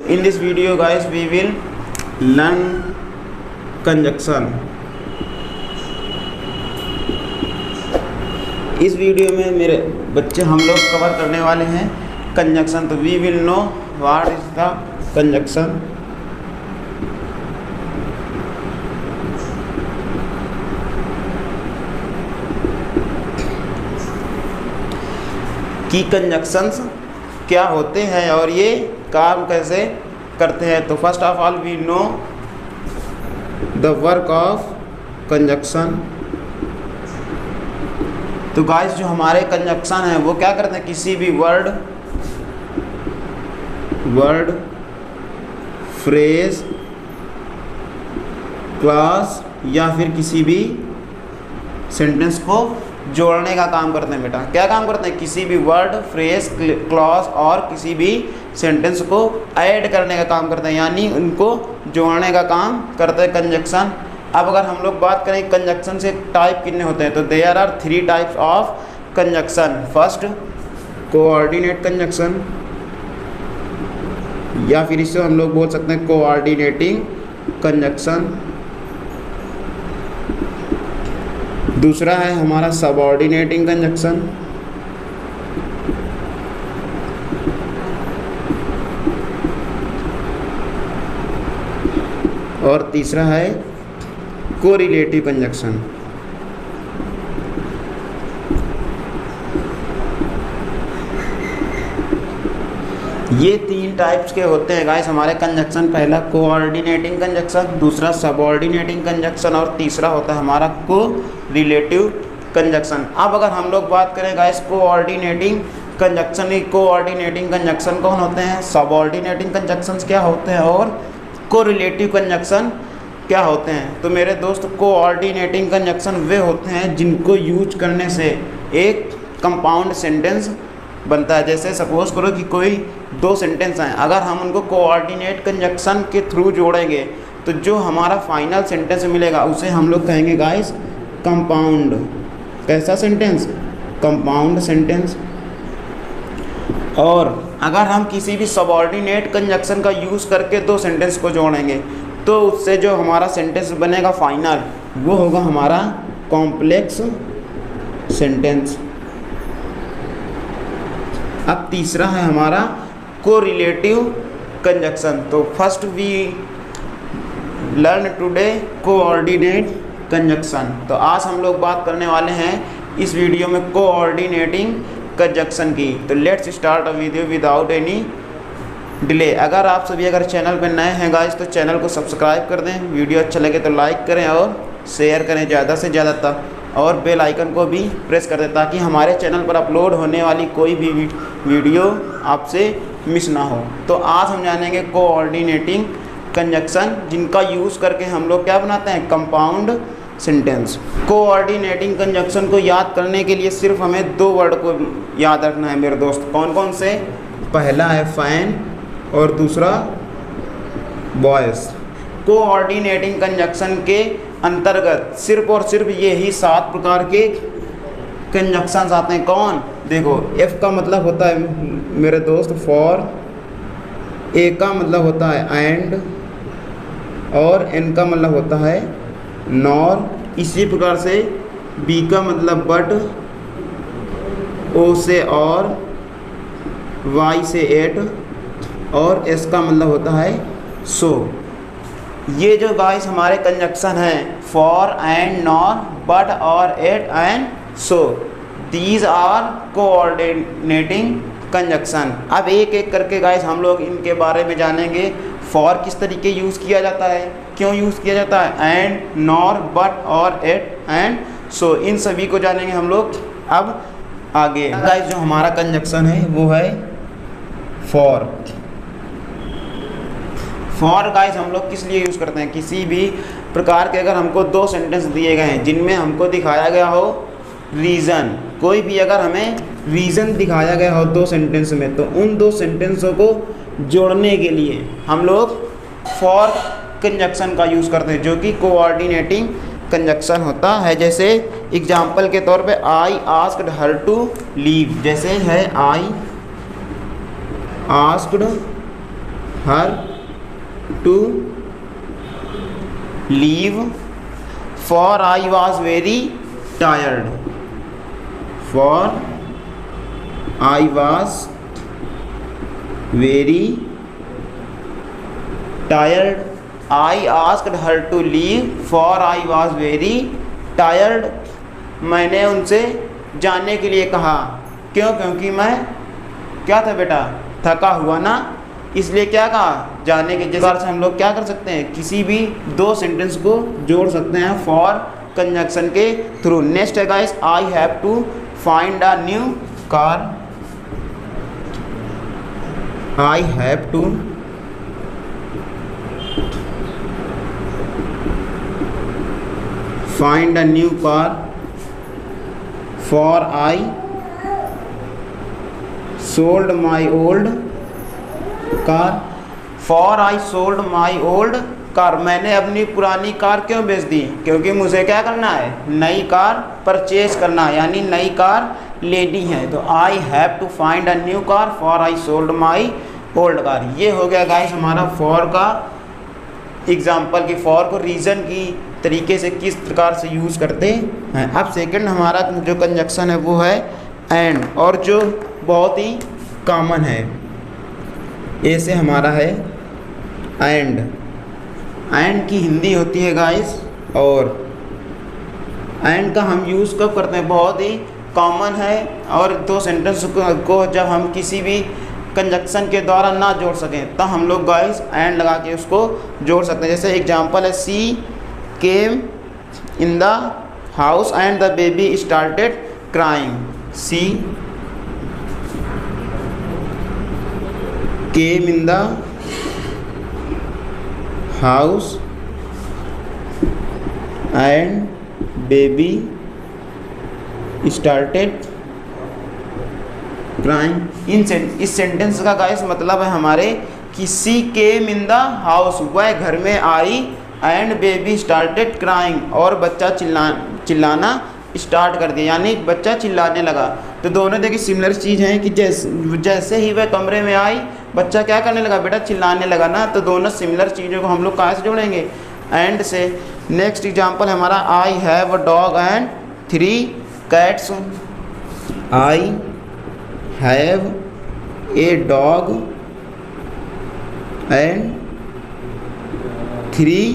In this video guys we will learn conjunction. इस video में मेरे बच्चे हम लोग कवर करने वाले हैं कंजंक्शन. तो we will know what is the conjunction. की कंजंक्शंस क्या होते हैं और ये काम कैसे करते हैं. तो first of all we know the work of conjunction. तो गाइस जो हमारे कंजंक्शन है वो क्या करते हैं, किसी भी वर्ड फ्रेज क्लॉज या फिर किसी भी सेंटेंस को जोड़ने का काम करते हैं. बेटा क्या काम करते हैं, किसी भी वर्ड फ्रेज क्लॉज और किसी भी सेंटेंस को ऐड करने का काम करते हैं, यानी उनको जोड़ने का काम करते हैं कंजंक्शन. अब अगर हम लोग बात करें कंजंक्शन से टाइप कितने होते हैं, तो there are 3 types of conjunction. First coordinate conjunction, या फिर इससे हम लोग बोल सकते हैं कोऑर्डिनेटिंग कंजंक्शन. दूसरा है हमारा सबऑर्डिनेटिंग कंजंक्शन. और तीसरा है कोरिलेटिव कंजंक्शन. ये 3 टाइप्स के होते हैं गाइस हमारे कंजंक्शन. पहला कोऑर्डिनेटिंग कंजंक्शन, दूसरा सबऑर्डिनेटिंग कंजंक्शन और तीसरा होता है हमारा कोरिलेटिव कंजंक्शन. अब अगर हम लोग बात करें guys coordinating conjunction, coordinating conjunction कौन होते हैं, सबऑर्डिनेटिंग कंजंक्शंस क्या होते हैं और कोरिलेटिव कंजंक्शन क्या होते हैं. तो मेरे दोस्त कोऑर्डिनेटिंग कंजंक्शन वे होते हैं जिनको यूज करने से एक कंपाउंड सेंटेंस बनता है. जैसे सपोज करो कि कोई 2 सेंटेंस हैं, अगर हम उनको कोऑर्डिनेट कंजंक्शन के थ्रू जोड़ेंगे तो जो हमारा फाइनल सेंटेंस मिलेगा उसे हम लोग कहेंगे गाइस कंपाउंड. कैसा सेंटेंस, कंपाउंड सेंटेंस. और अगर हम किसी भी सबऑर्डिनेट कंजंक्शन का यूज़ करके 2 सेंटेंस को जोड़ेंगे तो उससे जो हमारा सेंटेंस बनेगा फाइनल वो होगा हमारा कॉम्प्लेक्स सेंटेंस. अब तीसरा है हमारा कोरिलेटिव कंजंक्शन. तो first we learn today coordinate conjunction. तो आज हम लोग बात करने वाले हैं इस वीडियो में कोऑर्डिनेटिंग कंजंक्शन की. तो let's start a video without any delay. अगर आप सभी अगर चैनल पर नए हैं गाइस तो चैनल को सब्सक्राइब कर दें, वीडियो अच्छा लगे तो लाइक करें और शेयर करें ज़्यादा से ज़्यादा तक, और बेल आइकन को भी प्रेस कर दें ताकि हमारे चैनल पर अपलोड होने वाली कोई भी वीडियो आपसे मिस ना हो. तो आज हम जानेंगे कोऑर्डिनेटिंग कंजंक्शन जिनका यूज़ करके हम लोग क्या बनाते हैं, कंपाउंड सेंटेंस. कोऑर्डिनेटिंग कंजंक्शन को याद करने के लिए सिर्फ हमें 2 वर्ड को याद रखना है मेरे दोस्त. कौन कौन से, पहला है फैन और दूसरा बॉयस. कोऑर्डिनेटिंग कंजंक्शन के अंतर्गत सिर्फ और सिर्फ यही 7 प्रकार के कंजंक्शंस आते हैं. कौन, देखो एफ का मतलब होता है मेरे दोस्त फॉर, ए का मतलब होता है एंड, और एन का मतलब होता है नॉर. इसी प्रकार से बी का मतलब बट, ओ से और, वाई से एट, और एस का मतलब होता है सो. ये जो गाइस हमारे कंजंक्शन हैं for and nor but or yet and so, these are coordinating conjunction. अब एक एक करके गाइस हम लोग इनके बारे में जानेंगे. फॉर किस तरीके यूज़ किया जाता है, क्यों यूज़ किया जाता है, and, nor, but or yet and सो, इन सभी को जानेंगे हम लोग. अब आगे गाइस जो हमारा कंजंक्शन है वो है फॉर. फॉर गाइस हम लोग किस लिए यूज़ करते हैं, किसी भी प्रकार के अगर हमको 2 सेंटेंस दिए गए हैं जिनमें हमको दिखाया गया हो रीज़न, कोई भी अगर हमें रीज़न दिखाया गया हो 2 सेंटेंस में, तो उन 2 सेंटेंसों को जोड़ने के लिए हम लोग फॉर कंजंक्शन का यूज़ करते हैं जो कि कोऑर्डिनेटिंग कंजंक्शन होता है। जैसे एग्जाम्पल के तौर पे I asked her to leave, जैसे है I asked her to leave, for I was very tired. For I was very tired. I asked her to leave, for I was very tired. मैंने उनसे जाने के लिए कहा, क्यों? क्योंकि मैं क्या था बेटा, थका हुआ ना, इसलिए क्या कहा, जाने के। जैसे से हम लोग क्या कर सकते हैं, किसी भी दो सेंटेंस को जोड़ सकते हैं फॉर कंजक्शन के थ्रू। नेक्स्ट है guys, I have to find a new car. I have to find a new car, for I sold my old car. For I sold my old car, मैंने अपनी पुरानी car क्यों बेच दी? क्योंकि मुझे क्या करना है, नई कार परचेज करना है, यानी नई कार लेनी है। तो I have to find a new car, for I sold my old car. ये हो गया गाइस हमारा फॉर का एग्जाम्पल, की फॉर को रीज़न की तरीके से किस प्रकार से यूज़ करते हैं। अब सेकंड हमारा जो कंजक्शन है वो है एंड, और जो बहुत ही कॉमन है, ऐसे हमारा है एंड। एंड की हिंदी होती है गाइस, और एंड का हम यूज़ कब करते हैं, बहुत ही कॉमन है। और दो सेंटेंस को जब हम किसी भी कंजक्शन के द्वारा ना जोड़ सकें तब हम लोग गाइस एंड लगा के उसको जोड़ सकते हैं। जैसे एग्जांपल है, she came in the house and the baby started crying. She came in the house and baby started crying. इस सेंटेंस का गाइस मतलब है हमारे कि सी केम इन द हाउस, वह घर में आई, एंड बेबी स्टार्टेड क्राइंग, और बच्चा चिल्लाना स्टार्ट कर दिया, यानी बच्चा चिल्लाने लगा। तो दोनों देखिए सिमिलर चीज़ हैं कि जैसे ही वह कमरे में आई बच्चा क्या करने लगा, बेटा चिल्लाने लगा ना। तो दोनों सिमिलर चीज़ों को हम लोग कहाँ से जोड़ेंगे, एंड से। नेक्स्ट एग्जांपल हमारा, I have a dog and 3 cats. I have a dog and 3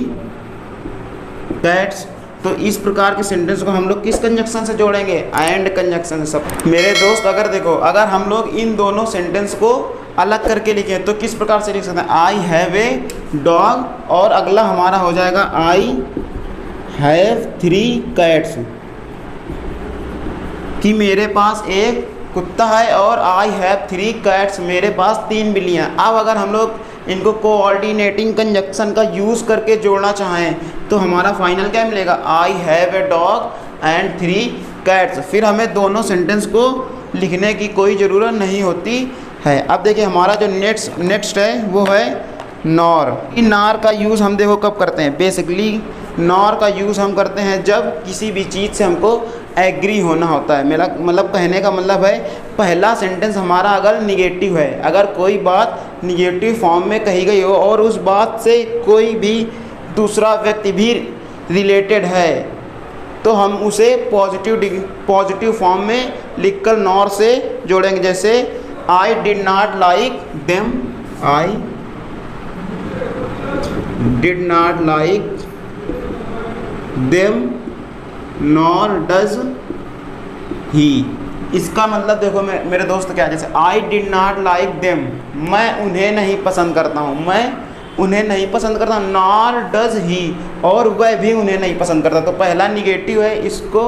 cats. तो इस प्रकार के सेंटेंस को हम लोग किस कंजक्शन से जोड़ेंगे, एंड कंजक्शन से। सब मेरे दोस्त अगर देखो, अगर हम लोग इन दोनों सेंटेंस को अलग करके लिखें तो किस प्रकार से लिख सकते हैं, आई हैव ए डॉग, और अगला हमारा हो जाएगा आई हैव 3 कैट्स, कि मेरे पास एक कुत्ता है, और आई हैव 3 कैट्स, मेरे पास 3 बिल्लियाँ। अब अगर हम लोग इनको कोऑर्डिनेटिंग कंजक्शन का यूज़ करके जोड़ना चाहें तो हमारा फाइनल क्या मिलेगा, I have a dog and 3 cats. फिर हमें दोनों सेंटेंस को लिखने की कोई ज़रूरत नहीं होती है। अब देखिए हमारा जो नेक्स्ट है वो है नॉर। नॉर का यूज़ हम देखो कब करते हैं, बेसिकली नॉर का यूज़ हम करते हैं जब किसी भी चीज़ से हमको एग्री होना होता है। मेरा मतलब कहने का मतलब है, पहला सेंटेंस हमारा अगर निगेटिव है, अगर कोई बात निगेटिव फॉर्म में कही गई हो और उस बात से कोई भी दूसरा व्यक्ति भी रिलेटेड है, तो हम उसे पॉजिटिव फॉर्म में लिखकर नॉर से जोड़ेंगे। जैसे I did not like them, I did not like them nor does he. इसका मतलब देखो मेरे दोस्त क्या, जैसे I did not like them, मैं उन्हें नहीं पसंद करता हूँ, मैं उन्हें नहीं पसंद करता, नॉर डज ही, और वह भी उन्हें नहीं पसंद करता। तो पहला निगेटिव है, इसको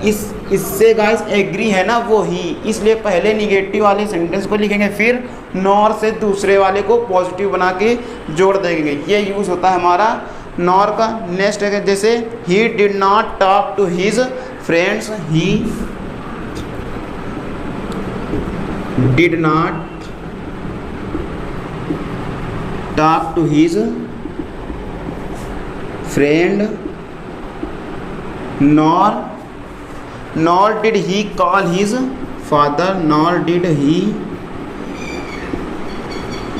इससे गाइस एग्री है ना वो ही, इसलिए पहले निगेटिव वाले सेंटेंस को लिखेंगे, फिर नॉर से दूसरे वाले को पॉजिटिव बना के जोड़ देंगे। ये यूज़ होता है हमारा नॉर का। नेक्स्ट है जैसे he did not talk to his friends, he did not talk to his friend, nor did he call his father, nor did he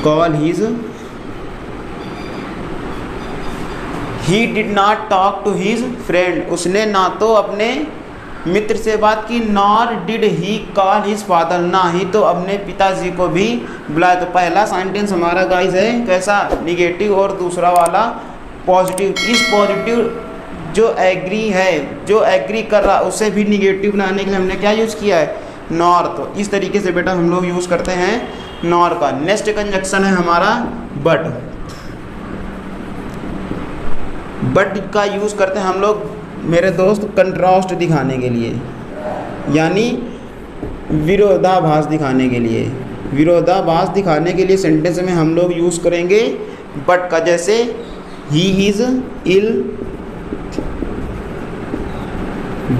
call his, he did not talk to his friend, उसने ना तो अपने मित्र से बात की, nor did he call his father, ना ही तो अपने पिताजी को भी बुलाया। तो पहला सेंटेंस हमारा गाइस है कैसा, निगेटिव, और दूसरा वाला पॉजिटिव। इस पॉजिटिव जो एग्री है, जो एग्री कर रहा, उसे भी निगेटिव बनाने के लिए हमने क्या यूज़ किया है, नॉर। तो इस तरीके से बेटा हम लोग यूज़ करते हैं नॉर का। नेक्स्ट कंजक्शन है हमारा बट। बट का यूज़ करते हैं हम लोग मेरे दोस्त कंट्रास्ट दिखाने के लिए, यानी विरोधाभास दिखाने के लिए। विरोधाभास दिखाने के लिए सेंटेंस में हम लोग यूज़ करेंगे बट का। जैसे he is ill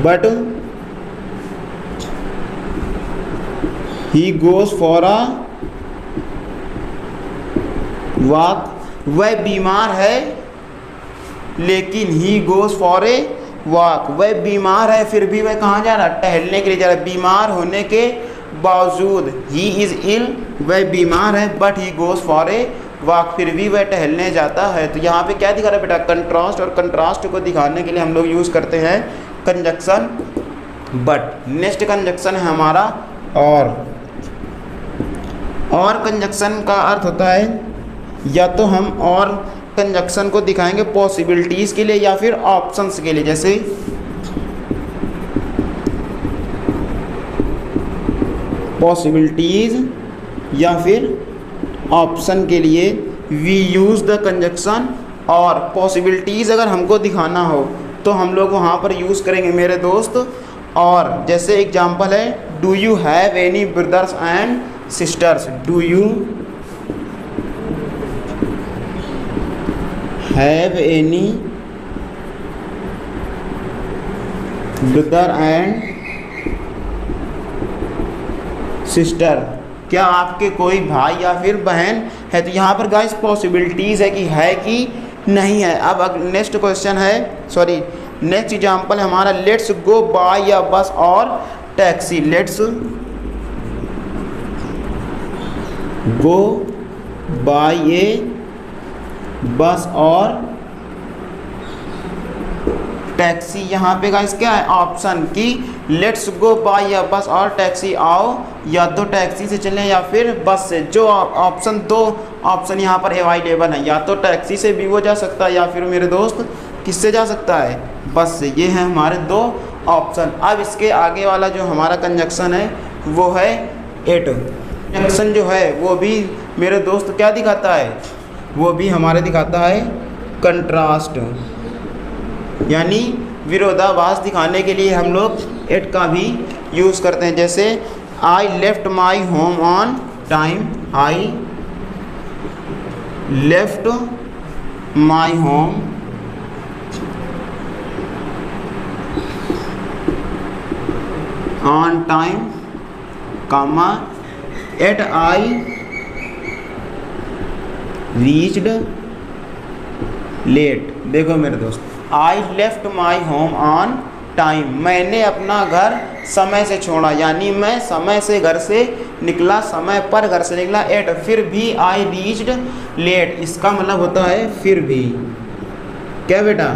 but he goes for a walk, वह बीमार है लेकिन he goes for a walk, वह बीमार है फिर भी वह कहाँ जा रहा है, टहलने के लिए जा रहा है। बीमार होने के बावजूद, ही इज़ इल, वह बीमार है, but he goes for a walk, फिर भी वह टहलने जाता है। तो यहाँ पे क्या दिखा रहा है बेटा, कंट्रास्ट, और कंट्रास्ट को दिखाने के लिए हम लोग यूज़ करते हैं कंजक्शन बट। नेक्स्ट कंजक्शन है हमारा और कंजक्शन का अर्थ होता है या तो हम और कंजक्शन को दिखाएंगे पॉसिबिलिटीज़ के लिए या फिर ऑप्शंस के लिए। जैसे पॉसिबिलिटीज़ या फिर ऑप्शन के लिए वी यूज़ द कंजक्शन। और पॉसिबिलिटीज़ अगर हमको दिखाना हो तो हम लोग वहाँ पर यूज़ करेंगे मेरे दोस्त और। जैसे एग्जांपल है, do you have any brothers and sisters, do you have any brother and sister, क्या आपके कोई भाई या फिर बहन है। तो यहाँ पर गाइस पॉसिबिलिटीज़ है कि नहीं है। अब नेक्स्ट क्वेश्चन है, सॉरी नेक्स्ट एग्जांपल है हमारा, लेट्स गो बाय या बस और टैक्सी। लेट्स गो बाय ए बस और टैक्सी। यहाँ पे गाइस क्या है, ऑप्शन की लेट्स गो बाय या बस और टैक्सी, आओ या तो टैक्सी से चलें या फिर बस से। जो ऑप्शन, दो ऑप्शन यहाँ पर अवेलेबल है, या तो टैक्सी से भी वो जा सकता है या फिर मेरे दोस्त किससे जा सकता है, बस से। ये हैं हमारे दो ऑप्शन। अब इसके आगे वाला जो हमारा कंजक्शन है वो है एट। कंजक्शन जो है वो भी मेरे दोस्त क्या दिखाता है, वो भी हमारे दिखाता है कंट्रास्ट, यानी विरोधाभास दिखाने के लिए हम लोग एट का भी यूज़ करते हैं। जैसे I left my home on time, I left my home on time, comma yet I reached late. देखो मेरे दोस्त, I left my home on time, मैंने अपना घर समय से छोड़ा, यानी मैं समय से घर से निकला, समय पर घर से निकला। एट फिर भी आई रीच्ड लेट, इसका मतलब होता है फिर भी। क्या बेटा,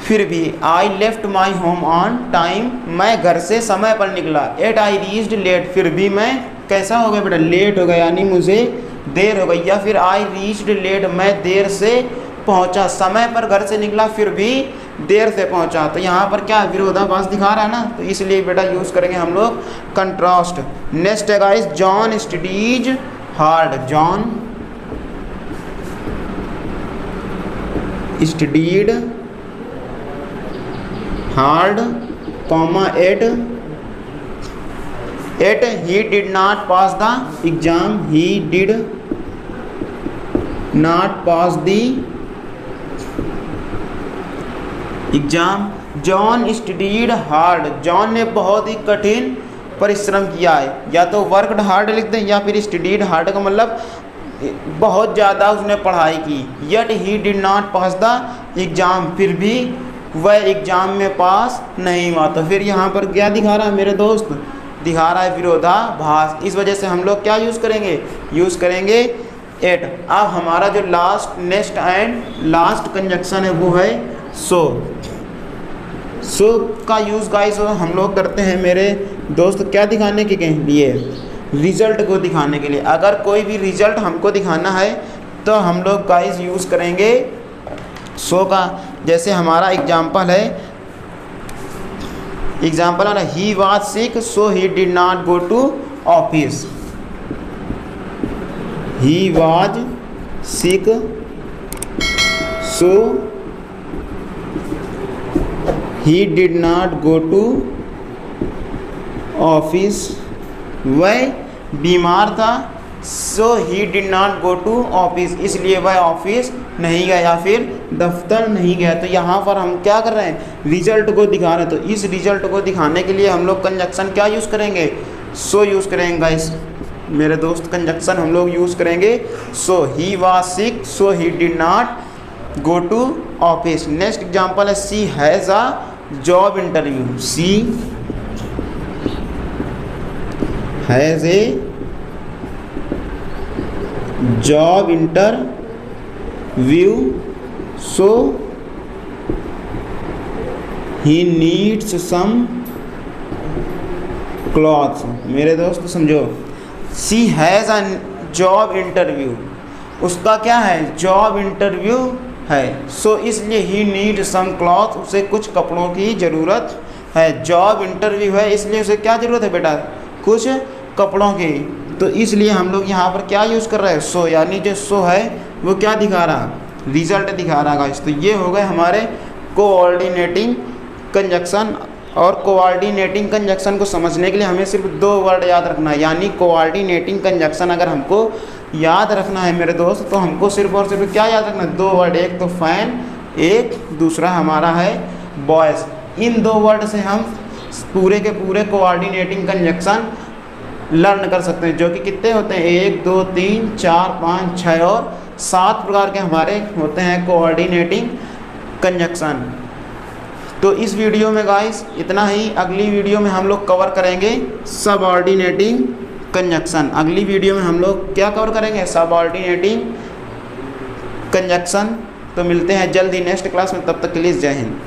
फिर भी। आई left my home on time, मैं घर से समय पर निकला। एट आई रीच्ड लेट, फिर भी मैं कैसा हो गया बेटा, लेट हो गया, यानी मुझे देर हो गई। या फिर आई रीच्ड लेट, मैं देर से पहुंचा, समय पर घर से निकला फिर भी देर से पहुंचा। तो यहाँ पर क्या विरोधाभास दिखा रहा है ना, तो इसलिए बेटा यूज़ करेंगे हम लोग कंट्रास्ट। नेक्स्ट है guys, John studies hard. John studied hard, comma yet he did not pass the exam, he did not pass the exam. John studied hard, John ने बहुत ही कठिन परिश्रम किया है। या तो वर्कड हार्ड लिखते हैं या फिर स्टडीड हार्ड का मतलब बहुत ज़्यादा उसने पढ़ाई की। Yet he did not pass the exam, फिर भी वह एग्ज़ाम में पास नहीं हुआ। तो फिर यहाँ पर क्या दिखा रहा है मेरे दोस्त, दिखा रहा है विरोधाभास, इस वजह से हम लोग क्या यूज़ करेंगे एट। अब हमारा जो नेक्स्ट एंड लास्ट कंजक्शन है वो है सो का यूज़ गाइस हम लोग करते हैं मेरे दोस्त क्या दिखाने के लिए, रिजल्ट को दिखाने के लिए। अगर कोई भी रिजल्ट हमको दिखाना है तो हम लोग गाइस यूज़ करेंगे सो का। जैसे हमारा एग्जाम्पल है he was sick so he did not go to office. He was sick so he did not go to office. वह बीमार था so he did not go to office, इसलिए वह ऑफिस नहीं गया या फिर दफ्तर नहीं गया। तो यहाँ पर हम क्या कर रहे हैं, रिजल्ट को दिखा रहे हैं। तो इस रिजल्ट को दिखाने के लिए हम लोग कंजक्शन क्या यूज़ करेंगे, सो यूज़ करेंगे गाइस मेरे दोस्त। कंजक्शन हम लोग यूज़ करेंगे so. He was sick so he did not go to office. Next example है she has a job interview. She has a job interview so he needs some clothes. मेरे दोस्त समझो, she has a job interview, उसका क्या है, job interview है। सो इसलिए ही need some cloth, उसे कुछ कपड़ों की ज़रूरत है। जॉब इंटरव्यू है इसलिए उसे क्या ज़रूरत है बेटा, कुछ कपड़ों की। तो इसलिए हम लोग यहाँ पर क्या यूज़ कर रहे हैं, सो। यानी जो सो है वो क्या दिखा रहा, रिजल्ट दिखा रहा गाइस। तो ये हो गए हमारे कोऑर्डिनेटिंग कंजक्शन। और कोऑर्डिनेटिंग कंजक्शन को समझने के लिए हमें सिर्फ 2 वर्ड याद रखना है। यानी कोऑर्डिनेटिंग कंजक्शन अगर हमको याद रखना है मेरे दोस्त, तो हमको सिर्फ और सिर्फ क्या याद रखना है, 2 वर्ड। एक तो फैन, एक दूसरा हमारा है बॉयज़। इन 2 वर्ड से हम पूरे के पूरे कोऑर्डिनेटिंग कंजक्शन लर्न कर सकते हैं, जो कि कितने होते हैं, 1 2 3 4 5 6 और 7 प्रकार के हमारे होते हैं कोऑर्डिनेटिंग कंजक्शन। तो इस वीडियो में गाइस इतना ही। अगली वीडियो में हम लोग कवर करेंगे सबऑर्डिनेटिंग कंजक्शन। अगली वीडियो में हम लोग क्या कवर करेंगे, सबऑर्डिनेटिंग कंजक्शन। तो मिलते हैं जल्द ही नेक्स्ट क्लास में, तब तक के लिए जय हिंद।